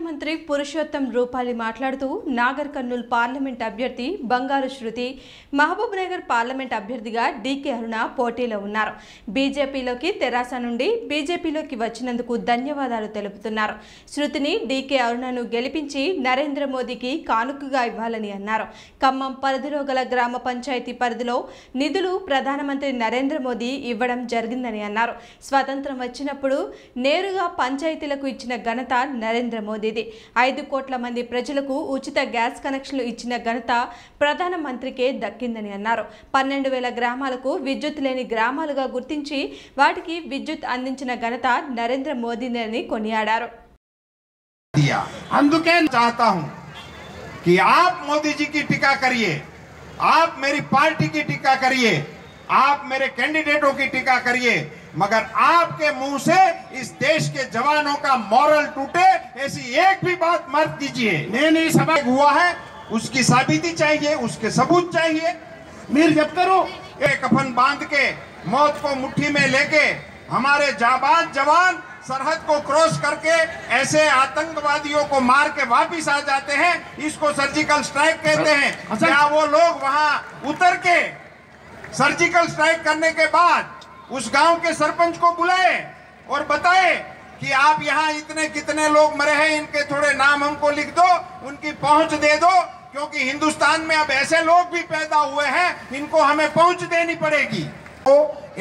ప్రధానమంత్రి పురుషోత్తం రూపాలి మాట్లాడుతూ నాగర్ కర్నూల్ పార్లమెంట్ అభ్యర్థి బంగారు శృతి, మహబూబ్ నగర్ పార్లమెంట్ అభ్యర్థిగా డీకే అరుణ పోటీలో ఉన్నారు. బీజేపీలోకి తెరాస నుండి బీజేపీలోకి వచ్చినందుకు ధన్యవాదాలు తెలుపుతున్నారు. శృతిని డీకే అరుణను గెలిపించి నరేంద్ర మోదీకి కానుకగా ఇవ్వాలని అన్నారు. ఖమ్మం పరిధిలో గల గ్రామ పంచాయతీ పరిధిలో నిధులు ప్రధానమంత్రి నరేంద్ర మోదీ ఇవ్వడం జరిగిందని అన్నారు. స్వతంత్రం వచ్చినప్పుడు నేరుగా పంచాయతీలకు ఇచ్చిన ఘనత నరేంద్ర మోదీది. 5 కోట్ల మంది ప్రజలకు ఉచిత గ్యాస్ కనెక్షన్లు ఇచ్చిన ఘనత ప్రధానమంత్రికే దక్కిందని అన్నారు. 12,000 గ్రామాలకు విద్యుత్ లేని గ్రామాలుగా గుర్తించి వాటికి విద్యుత్ అందించిన ఘనత నరేంద్ర మోదీని కొనియాడారు. అందుకే चाहता हूं कि आप मोदी जी की टीका करिए, आप मेरी पार्टी की टीका करिए, आप मेरे कैंडिडेटों की टीका करिए, मगर आपके मुंह से इस देश के जवानों का मॉरल टूटे ऐसी एक भी बात मत कीजिए. नहीं सभा हुआ है उसकी साबिती चाहिए, उसके सबूत चाहिए. मीर जब करो एक कफन बांध के मौत को मुट्ठी में लेके हमारे जाबाज जवान सरहद को क्रॉस करके ऐसे आतंकवादियों को मार के वापिस आ जाते हैं, इसको सर्जिकल स्ट्राइक कहते हैं. क्या वो लोग वहां उतर के सर्जिकल स्ट्राइक करने के बाद उस गांव के सरपंच को बुलाए और बताए कि आप यहाँ इतने कितने लोग मरे हैं, इनके थोड़े नाम हमको लिख दो, उनकी पहुंच दे दो, क्योंकि हिंदुस्तान में अब ऐसे लोग भी पैदा हुए हैं, इनको हमें पहुंच देनी पड़ेगी. तो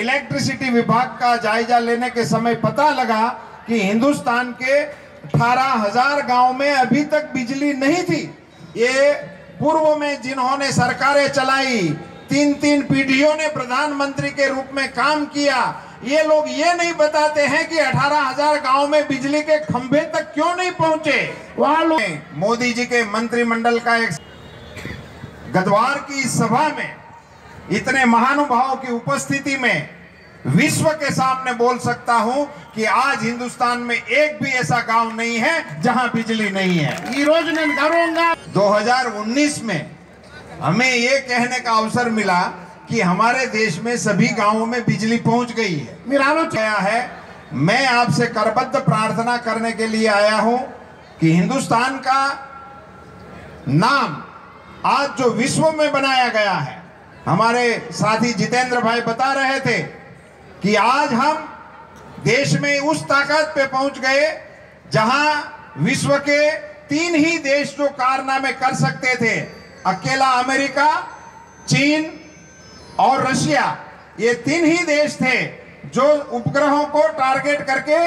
इलेक्ट्रिसिटी विभाग का जायजा लेने के समय पता लगा कि हिंदुस्तान के 18,000 गांव में अभी तक बिजली नहीं थी. ये पूर्व में जिन्होंने सरकारें चलाई, 3 पीढ़ियों ने प्रधानमंत्री के रूप में काम किया, ये लोग ये नहीं बताते हैं कि 18,000 गांव में बिजली के खंभे तक क्यों नहीं पहुंचे. वहां लोग मोदी जी के मंत्रिमंडल का एक गद्वार की सभा में इतने महानुभावों की उपस्थिति में विश्व के सामने बोल सकता हूं कि आज हिंदुस्तान में एक भी ऐसा गांव नहीं है जहां बिजली नहीं है. 2019 में हमें ये कहने का अवसर मिला कि हमारे देश में सभी गांवों में बिजली पहुंच गई है. गया है. मैं आपसे करबद्ध प्रार्थना करने के लिए आया हूं कि हिंदुस्तान का नाम आज जो विश्व में बनाया गया है, हमारे साथी जितेंद्र भाई बता रहे थे कि आज हम देश में उस ताकत पे पहुंच गए जहां विश्व के 3 ही देश जो कारनामे कर सकते थे, अकेला अमेरिका, चीन और रशिया, ये 3 ही देश थे जो उपग्रहों को टारगेट करके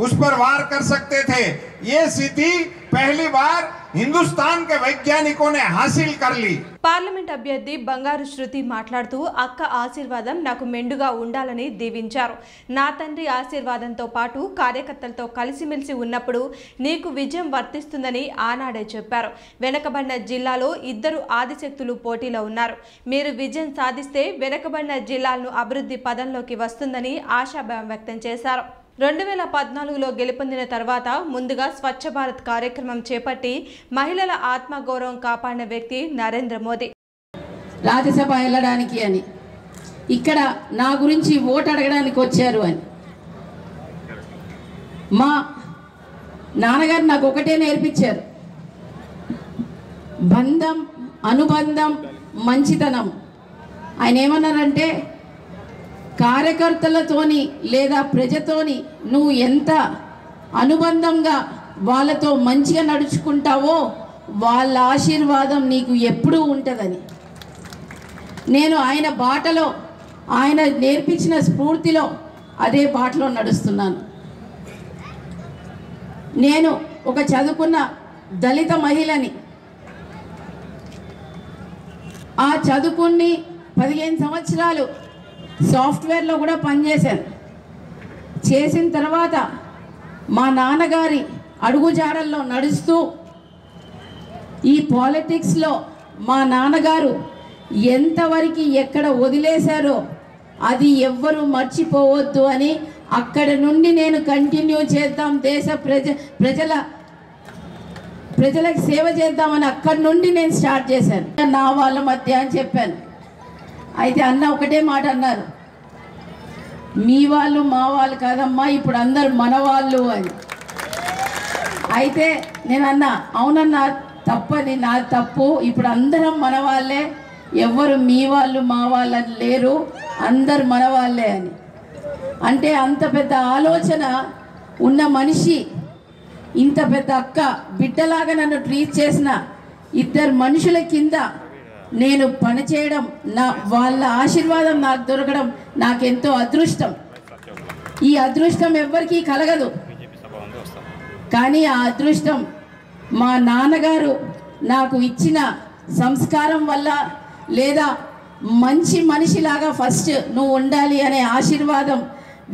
उस पर वार कर सकते थे. ये सिद्धि पहली बार हिंदुस्तान के वैज्ञानिकों ने हासिल कर ली. పార్లమెంట్ అభ్యర్థి బంగారు శృతి మాట్లాడుతూ అక్క ఆశీర్వాదం నాకు మెండుగా ఉండాలని దీవించారు. నా తండ్రి ఆశీర్వాదంతో పాటు కార్యకర్తలతో కలిసిమెలిసి ఉన్నప్పుడు నీకు విజయం వర్తిస్తుందని ఆనాడే చెప్పారు. వెనకబడిన జిల్లాలో 2 ఆదిశక్తులు పోటీలో ఉన్నారు. మీరు విజయం సాధిస్తే వెనకబడిన జిల్లాలను అభివృద్ధి పదంలోకి వస్తుందని ఆశాభావం వ్యక్తం చేశారు. 2014లో గెలుపొందిన తర్వాత ముందుగా స్వచ్ఛ భారత్ కార్యక్రమం చేపట్టి మహిళల ఆత్మగౌరవం కాపాడిన వ్యక్తి నరేంద్ర మోదీ. రాజ్యసభ వెళ్ళడానికి అని ఇక్కడ నా గురించి ఓటు అడగడానికి వచ్చారు అని మా నాన్నగారు నాకు ఒకటే నేర్పించారు. బంధం, అనుబంధం, మంచితనం. ఆయన ఏమన్నారంటే, కార్యకర్తలతోని లేదా ప్రజతోని నువ్వు ఎంత అనుబంధంగా వాళ్ళతో మంచిగా నడుచుకుంటావో వాళ్ళ ఆశీర్వాదం నీకు ఎప్పుడూ ఉంటుందని. నేను ఆయన బాటలో, ఆయన నేర్పించిన స్ఫూర్తిలో అదే బాటలో నడుస్తున్నాను. నేను ఒక చదువుకున్న దళిత మహిళని. ఆ చదువుకుని 15 సంవత్సరాలు సాఫ్ట్వేర్లో కూడా పనిచేశాను. చేసిన తర్వాత మా నాన్నగారి అడుగుజాడల్లో నడుస్తూ ఈ పాలిటిక్స్లో మా నాన్నగారు ఎంతవరకు ఎక్కడ వదిలేశారో అది ఎవ్వరూ మర్చిపోవద్దు అని అక్కడ నుండి నేను కంటిన్యూ చేద్దాం, దేశ ప్రజలకు సేవ చేద్దామని అక్కడి నుండి నేను స్టార్ట్ చేశాను. నా వాళ్ళ మధ్య అని చెప్పాను. అయితే అన్న ఒకటే మాట అన్నారు, మీ వాళ్ళు మా వాళ్ళు కాదమ్మా, ఇప్పుడు అందరు మన వాళ్ళు అని. అయితే నేనన్నా అవునన్నా తప్పని నా తప్పు, ఇప్పుడు అందరం మన వాళ్ళే, ఎవరు మీ వాళ్ళు మా వాళ్ళని లేరు, అందరు మన వాళ్ళే అని. అంటే అంత పెద్ద ఆలోచన ఉన్న మనిషి, ఇంత పెద్ద అక్క బిడ్డలాగా నన్ను ట్రీట్ చేసిన ఇద్దరు మనుషుల కింద నేను పనిచేయడం, వాళ్ళ ఆశీర్వాదం నాకు దొరకడం నాకెంతో అదృష్టం. ఈ అదృష్టం ఎవ్వరికీ కలగదు, కానీ ఆ అదృష్టం మా నాన్నగారు నాకు ఇచ్చిన సంస్కారం వల్ల, లేదా మంచి మనిషిలాగా ఫస్ట్ నువ్వు ఉండాలి అనే ఆశీర్వాదం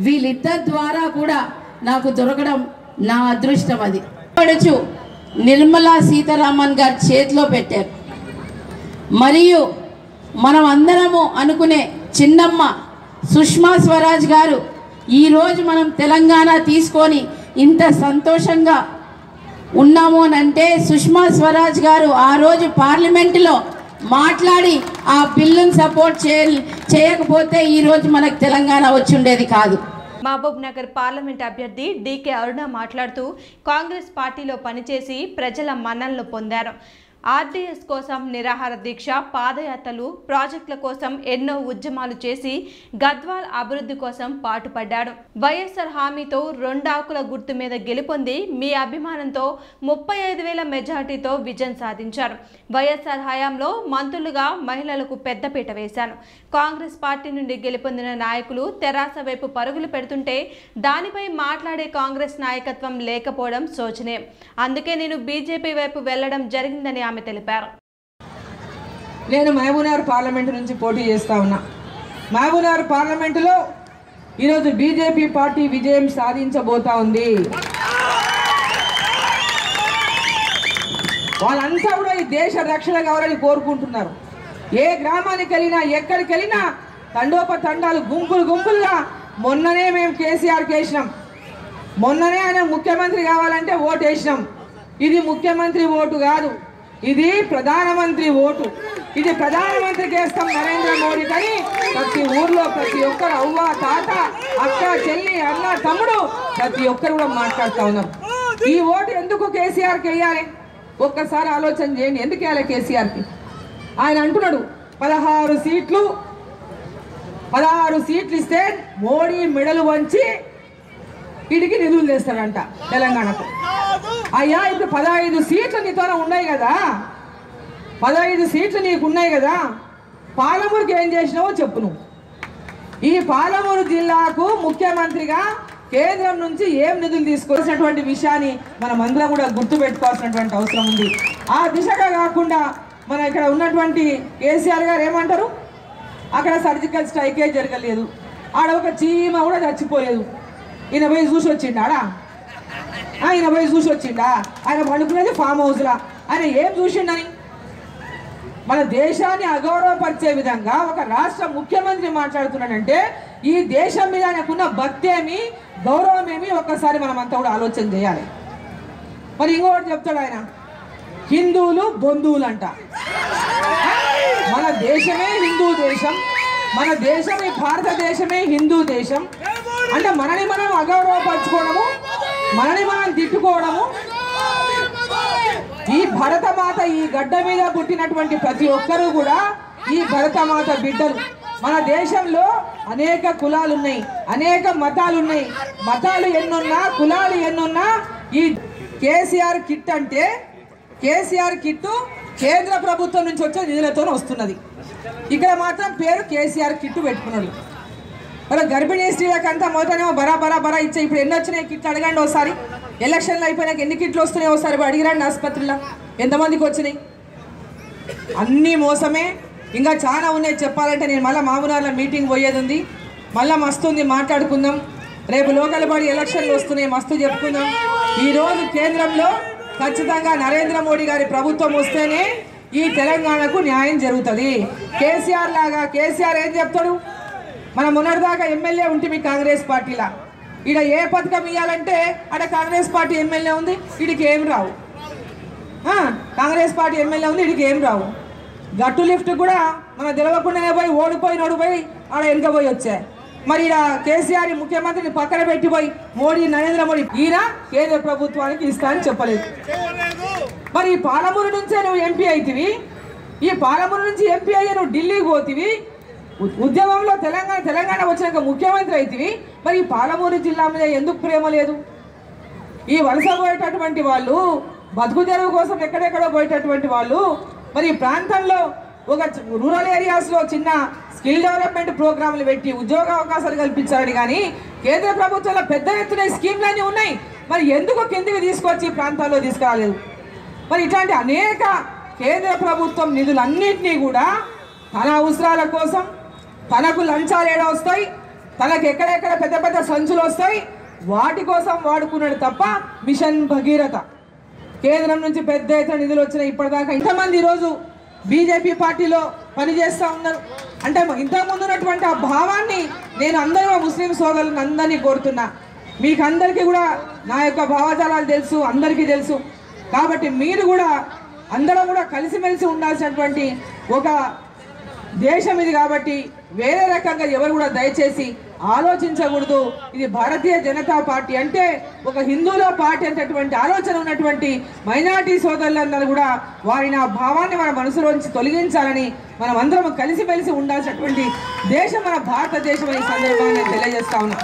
వీళ్ళిద్దరి ద్వారా కూడా నాకు దొరకడం నా అదృష్టం. అది పడచ్చు నిర్మలా సీతారామన్ గారి చేతిలో పెట్టారు. మరియు మనం అందరము అనుకునే చిన్నమ్మ సుష్మా స్వరాజ్ గారు ఈరోజు మనం తెలంగాణ తీసుకొని ఇంత సంతోషంగా ఉన్నాము అని అంటే సుష్మా స్వరాజ్ గారు ఆ రోజు పార్లమెంటులో మాట్లాడి ఆ బిల్లును సపోర్ట్ చేయకపోతే ఈరోజు మనకు తెలంగాణ వచ్చి ఉండేది కాదు. మహబూబ్ నగర్ పార్లమెంట్ అభ్యర్థి డీకే అరుణ మాట్లాడుతూ కాంగ్రెస్ పార్టీలో పనిచేసి ప్రజల మన్ననలు పొందారు. ఆర్డీఎస్ కోసం నిరాహార దీక్ష, పాదయాత్రలు, ప్రాజెక్టుల కోసం ఎన్నో ఉద్యమాలు చేసి గద్వాల్ అభివృద్ధి కోసం పాటుపడ్డాడు. వైఎస్ఆర్ హామీతో 2 ఆకుల గుర్తు మీద గెలుపొంది మీ అభిమానంతో 35,000 మెజార్టీతో విజయం సాధించారు. వైఎస్ఆర్ హయాంలో మంత్రులుగా మహిళలకు పెద్దపీట వేశాను. కాంగ్రెస్ పార్టీ నుండి గెలుపొందిన నాయకులు తెరాస వైపు పరుగులు పెడుతుంటే దానిపై మాట్లాడే కాంగ్రెస్ నాయకత్వం లేకపోవడం శోచనీయం. అందుకే నేను బీజేపీ వైపు వెళ్లడం జరిగిందని ఆమె తెలిపారు. నేను మహబూబ్నగర్ పార్లమెంటు నుంచి పోటీ చేస్తా ఉన్నా. మహబూబ్నగర్ పార్లమెంటులో ఈరోజు బీజేపీ పార్టీ విజయం సాధించబోతా ఉంది. వాళ్ళంతా కూడా ఈ దేశ రక్షణ కావాలని కోరుకుంటున్నారు. ఏ గ్రామానికి వెళ్ళినా, ఎక్కడికి వెళ్ళినా తండోపతండాలు, గుంపులుగా మొన్ననే మేము కేసీఆర్కి వేసినాం, మొన్ననే ఆయన ముఖ్యమంత్రి కావాలంటే ఓటు వేసినాం. ఇది ముఖ్యమంత్రి ఓటు కాదు, ఇది ప్రధానమంత్రి ఓటు. ఇది ప్రధానమంత్రికి వేస్తాం నరేంద్ర మోడీ అని ప్రతి ఊర్లో ప్రతి ఒక్కరు అవ్వ, తాత, అక్క, చెల్లి, అన్న, తమ్ముడు ప్రతి ఒక్కరు కూడా మాట్లాడుతూ ఉన్నారు. ఈ ఓటు ఎందుకు కేసీఆర్కి వేయాలి? ఒక్కసారి ఆలోచన చేయండి, ఎందుకు వేయాలి కేసీఆర్కి? ఆయన అంటున్నాడు 16 సీట్లు ఇస్తే మోడీ మెడలు వంచి వీడికి నిధులు తెస్తాడంట తెలంగాణకు. అయ్యా ఇప్పుడు 15 సీట్లు నీతో ఉన్నాయి కదా, 15 సీట్లు నీకు ఉన్నాయి కదా, పాలమూరుకి ఏం చేసినావో చెప్పు నువ్వు. ఈ పాలమూరు జిల్లాకు ముఖ్యమంత్రిగా కేంద్రం నుంచి ఏం నిధులు తీసుకోవాల్సినటువంటి విషయాన్ని మనం అందరం కూడా గుర్తుపెట్టుకోవాల్సినటువంటి అవసరం ఉంది. ఆ దిశగా కాకుండా మన ఇక్కడ ఉన్నటువంటి కేసీఆర్ గారు ఏమంటారు, అక్కడ సర్జికల్ స్ట్రైకే జరగలేదు, ఆడ ఒక చీమ కూడా చచ్చిపోలేదు, ఈయన పోయి చూసి వచ్చిండా? ఆయన పోయి చూసి వచ్చిండా? ఆయన పడుకునేది ఫామ్ హౌస్లా. ఆయన ఏం చూసిండని? మన దేశాన్ని అగౌరవపరిచే విధంగా ఒక రాష్ట్ర ముఖ్యమంత్రి మాట్లాడుతున్నాడంటే ఈ దేశం మీద ఆయనకున్న భక్తి ఏమి, గౌరవం ఏమి ఒక్కసారి మనం అంతా కూడా ఆలోచన చేయాలి. మరి ఇంకొకటి చెప్తాడు ఆయన, హిందువులు బంధువులు అంట. మన దేశమే హిందూ దేశం, మన దేశం ఈ భారతదేశమే హిందూ దేశం అంటే మనని మనం అగౌరవపరచుకోవడము, మనని మనం తిట్టుకోవడము. ఈ భరతమాత, ఈ గడ్డ మీద పుట్టినటువంటి ప్రతి ఒక్కరూ కూడా ఈ భరతమాత బిడ్డలు. మన దేశంలో అనేక కులాలు ఉన్నాయి, అనేక మతాలు ఉన్నాయి. మతాలు ఎన్నున్నా, కులాలు ఎన్నున్నా ఈ కేసీఆర్ కిట్ అంటే కేసీఆర్ కిట్టు కేంద్ర ప్రభుత్వం నుంచి వచ్చే నిధులతో వస్తున్నది. ఇక్కడ మాత్రం పేరు కేసీఆర్ కిట్టు పెట్టుకున్నాడు. మరి గర్భిణీ స్త్రీలకంతా మొదటనేమో బరా ఇచ్చే. ఇప్పుడు ఎన్ని వచ్చినాయి కిట్లు అడగండి ఒకసారి. ఎలక్షన్లు అయిపోయినాక ఎన్ని కిట్లు వస్తున్నాయి ఒకసారి అడిగిరండి. ఆసుపత్రిలో ఎంతమందికి వచ్చినాయి? అన్నీ మోసమే. ఇంకా చాలా ఉన్నాయి చెప్పాలంటే. నేను మళ్ళీ మహబూబ్నగర్లో మీటింగ్ పోయేది ఉంది, మళ్ళీ మస్తు ఉంది, మాట్లాడుకుందాం. రేపు లోకల్ బాడీ ఎలక్షన్లు వస్తున్నాయి, మస్తు చెప్పుకుందాం. ఈరోజు కేంద్రంలో ఖచ్చితంగా నరేంద్ర మోడీ గారి ప్రభుత్వం వస్తేనే ఈ తెలంగాణకు న్యాయం జరుగుతుంది. కేసీఆర్ లాగా కేసీఆర్ ఏం చెప్తాడు, మనం మొన్నటిదాకా ఎమ్మెల్యే ఉంటే మీ కాంగ్రెస్ పార్టీలా, ఈడ ఏ పథకం ఇవ్వాలంటే అక్కడ కాంగ్రెస్ పార్టీ ఎమ్మెల్యే ఉంది, వీడికి ఏం రావు. కాంగ్రెస్ పార్టీ ఎమ్మెల్యే ఉంది, వీడికి ఏం రావు. గట్టు లిఫ్ట్ కూడా మన తెలవకుండానే పోయి ఓడిపోయి ఆడ వెనుకపోయి వచ్చాయి. మరి ఈయన కేసీఆర్ ముఖ్యమంత్రిని పక్కన పెట్టిపోయి మోడీ నరేంద్ర మోడీ ఈయన కేంద్ర ప్రభుత్వానికి ఇస్తా అని చెప్పలేదు. మరి ఈ పాలమూరు నుంచే నువ్వు ఎంపీ అవుతివి, ఈ పాలమూరు నుంచి ఎంపీ అయ్యే నువ్వు ఢిల్లీకి పోతివి, ఉద్యమంలో తెలంగాణ వచ్చినాక ముఖ్యమంత్రి అవుతివి. మరి ఈ పాలమూరు జిల్లా మీద ఎందుకు ప్రేమ లేదు? ఈ వలస పోయేటటువంటి వాళ్ళు, బతుకు తెరువు కోసం ఎక్కడెక్కడో పోయేటటువంటి వాళ్ళు, మరి ఈ ప్రాంతంలో ఒక రూరల్ ఏరియాస్లో చిన్న స్కిల్ డెవలప్మెంట్ ప్రోగ్రాంలు పెట్టి ఉద్యోగ అవకాశాలు కల్పించాలని కానీ కేంద్ర ప్రభుత్వంలో పెద్ద ఎత్తున స్కీమ్లన్నీ ఉన్నాయి. మరి ఎందుకు కిందికి తీసుకొచ్చి ప్రాంతాల్లో తీసుకురాలేదు? మరి ఇట్లాంటి అనేక కేంద్ర ప్రభుత్వం నిధులన్నింటినీ కూడా తన అవసరాల కోసం, తనకు లంచాలు ఏడ వస్తాయి, తనకు ఎక్కడెక్కడ పెద్ద పెద్ద సంచులు వస్తాయి, వాటి కోసం వాడుకున్నాడు తప్ప మిషన్ భగీరథ కేంద్రం నుంచి పెద్ద ఎత్తున నిధులు వచ్చినాయి. ఇప్పటిదాకా ఇంతమంది ఈరోజు బీజేపీ పార్టీలో పనిచేస్తూ ఉన్నారు అంటే ఇంతకుముందు ఉన్నటువంటి ఆ భావాన్ని నేను అందరూ ముస్లిం సోదరులను అందరినీ కోరుతున్నా. మీకు అందరికీ కూడా నా యొక్క భావజాలాలు తెలుసు, అందరికీ తెలుసు. కాబట్టి మీరు కూడా అందరం కూడా కలిసిమెలిసి ఉండాల్సినటువంటి ఒక దేశం ఇది. కాబట్టి వేరే రకంగా ఎవరు కూడా దయచేసి ఆలోచించకూడదు. ఇది భారతీయ జనతా పార్టీ అంటే ఒక హిందువుల పార్టీ అనేటటువంటి ఆలోచన ఉన్నటువంటి మైనారిటీ సోదరులందరూ కూడా వారిని ఆ భావాన్ని మన మనసులోంచి తొలగించాలని మనం అందరం కలిసిమెలిసి ఉండాల్సినటువంటి దేశం మన భారతదేశం అనే సందర్భాన్ని తెలియజేస్తా ఉన్నాం.